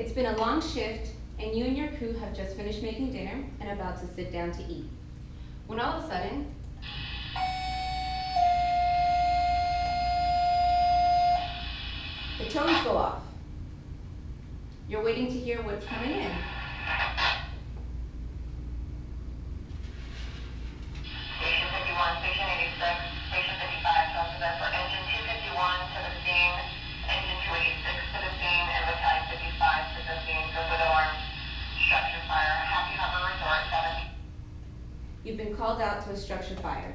It's been a long shift, and you and your crew have just finished making dinner and about to sit down to eat. When all of a sudden, the tones go off. You're waiting to hear what's coming in. Station 51, Station 86, Station 55, transfer for engine 251 to the scene, engine 286 to the scene, and the type 55 to the scene. Go with alarm. Structure fire. Happy Harbor Resort 70. You've been called out to a structure fire.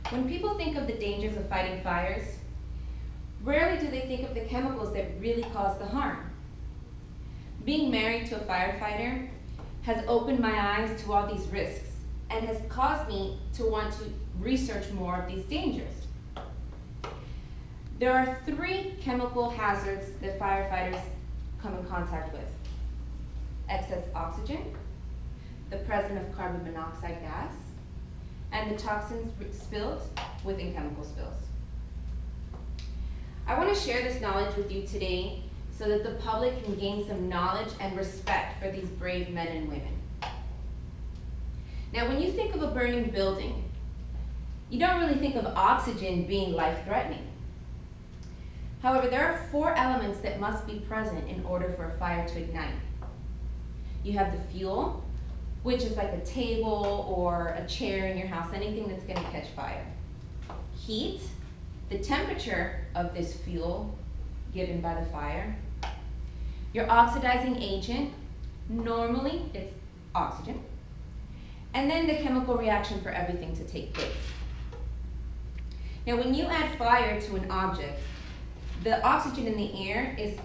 When people think of the dangers of fighting fires, rarely do they think of the chemicals that really cause the harm. Being married to a firefighter has opened my eyes to all these risks and has caused me to want to research more of these dangers. There are 3 chemical hazards that firefighters come in contact with: excess oxygen, the presence of carbon monoxide gas, and the toxins spilled within chemical spills. I want to share this knowledge with you today so that the public can gain some knowledge and respect for these brave men and women. Now, when you think of a burning building, you don't really think of oxygen being life-threatening. However, there are 4 elements that must be present in order for a fire to ignite. You have the fuel, which is like a table or a chair in your house, anything that's going to catch fire. Heat, the temperature of this fuel given by the fire. Your oxidizing agent, normally it's oxygen. And then the chemical reaction for everything to take place. Now, when you add fire to an object, the oxygen in the air is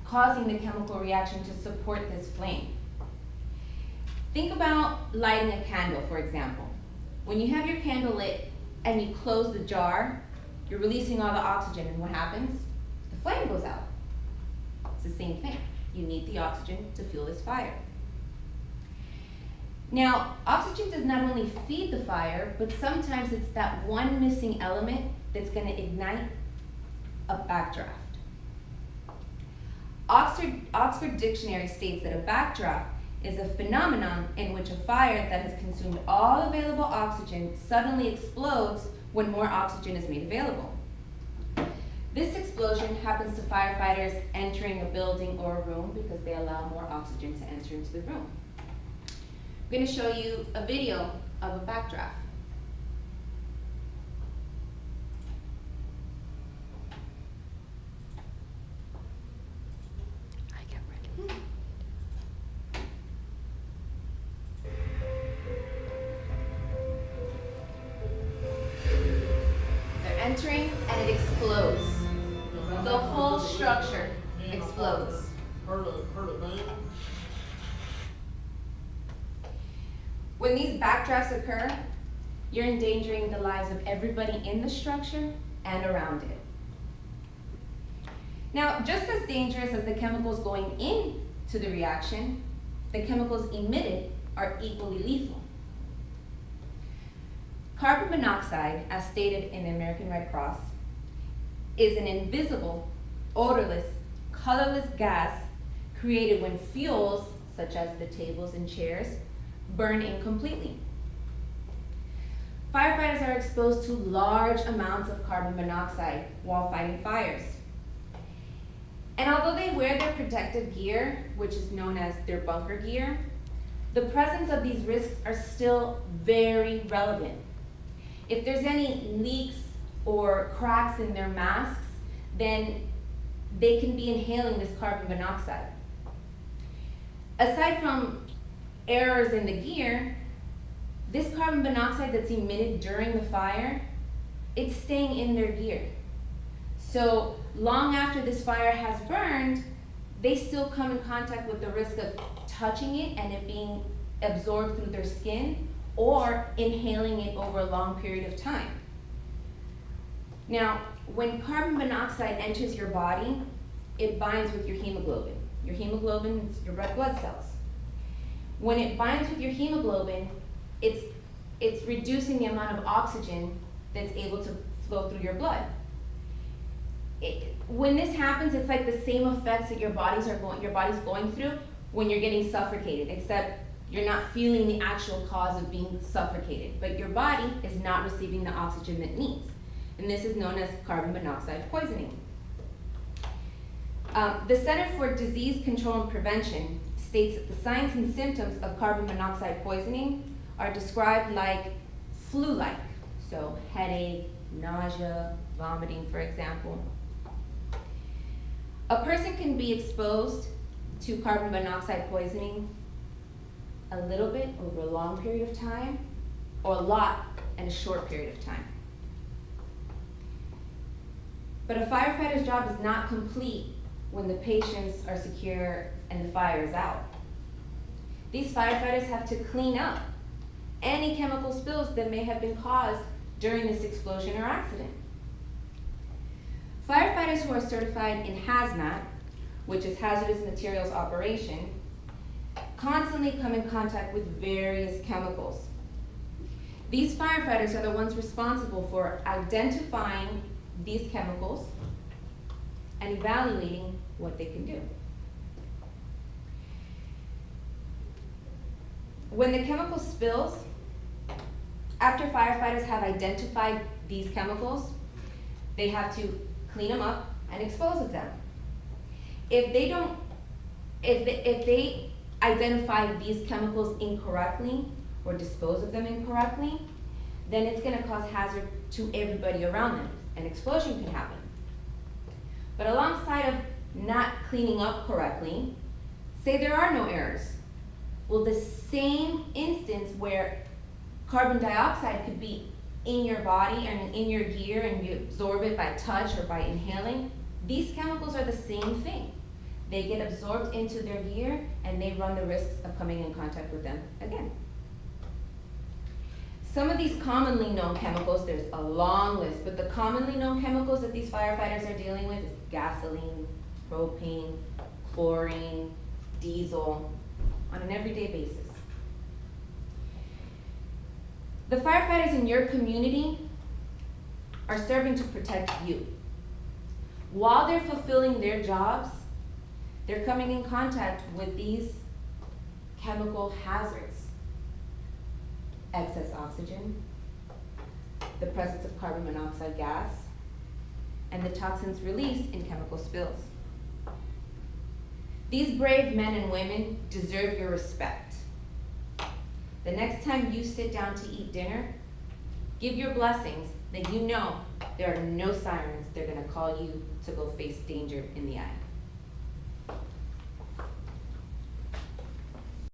causing the chemical reaction to support this flame. Think about lighting a candle, for example. When you have your candle lit and you close the jar, you're releasing all the oxygen, and what happens? The flame goes out. It's the same thing. You need the oxygen to fuel this fire. Now, oxygen does not only feed the fire, but sometimes it's that one missing element that's going to ignite a backdraft. Oxford Dictionary states that a backdraft is a phenomenon in which a fire that has consumed all available oxygen suddenly explodes when more oxygen is made available. This explosion happens to firefighters entering a building or a room because they allow more oxygen to enter into the room. I'm going to show you a video of a backdraft. They're entering and it explodes. The whole structure explodes. Heard of name? When these backdrafts occur, you're endangering the lives of everybody in the structure and around it. Now, just as dangerous as the chemicals going into the reaction, the chemicals emitted are equally lethal. Carbon monoxide, as stated in the American Red Cross, is an invisible, odorless, colorless gas created when fuels, such as the tables and chairs, burn incompletely. Firefighters are exposed to large amounts of carbon monoxide while fighting fires. And although they wear their protective gear, which is known as their bunker gear, the presence of these risks are still very relevant. If there's any leaks or cracks in their masks, then they can be inhaling this carbon monoxide. Aside from errors in the gear, this carbon monoxide that's emitted during the fire, it's staying in their gear. So long after this fire has burned, they still come in contact with the risk of touching it and it being absorbed through their skin or inhaling it over a long period of time. Now, when carbon monoxide enters your body, it binds with your hemoglobin. Your hemoglobin is your red blood cells. When it binds with your hemoglobin, it's reducing the amount of oxygen that's able to flow through your blood. when this happens, it's like the same effects that your body's going through when you're getting suffocated, except you're not feeling the actual cause of being suffocated, but your body is not receiving the oxygen it needs. And this is known as carbon monoxide poisoning. The Center for Disease Control and Prevention states that the signs and symptoms of carbon monoxide poisoning are described like flu-like, so headache, nausea, vomiting, for example. A person can be exposed to carbon monoxide poisoning a little bit over a long period of time, or a lot in a short period of time. But a firefighter's job is not complete when the patients are secure and the fire is out. These firefighters have to clean up any chemical spills that may have been caused during this explosion or accident. Firefighters who are certified in hazmat, which is hazardous materials operation, constantly come in contact with various chemicals. These firefighters are the ones responsible for identifying these chemicals and evaluating what they can do. When the chemical spills, after firefighters have identified these chemicals, they have to clean them up and dispose of them. If they identify these chemicals incorrectly or dispose of them incorrectly, then it's going to cause hazard to everybody around them. An explosion can happen. But alongside of not cleaning up correctly, say there are no errors. Well, the same instance where carbon dioxide could be in your body and in your gear and you absorb it by touch or by inhaling, these chemicals are the same thing. They get absorbed into their gear and they run the risks of coming in contact with them again. Some of these commonly known chemicals, there's a long list, but the commonly known chemicals that these firefighters are dealing with is gasoline, propane, chlorine, diesel, on an everyday basis. The firefighters in your community are serving to protect you. While they're fulfilling their jobs, they're coming in contact with these chemical hazards. Excess oxygen, the presence of carbon monoxide gas, and the toxins released in chemical spills. These brave men and women deserve your respect. The next time you sit down to eat dinner, give your blessings that you know there are no sirens they're going to call you to go face danger in the eye.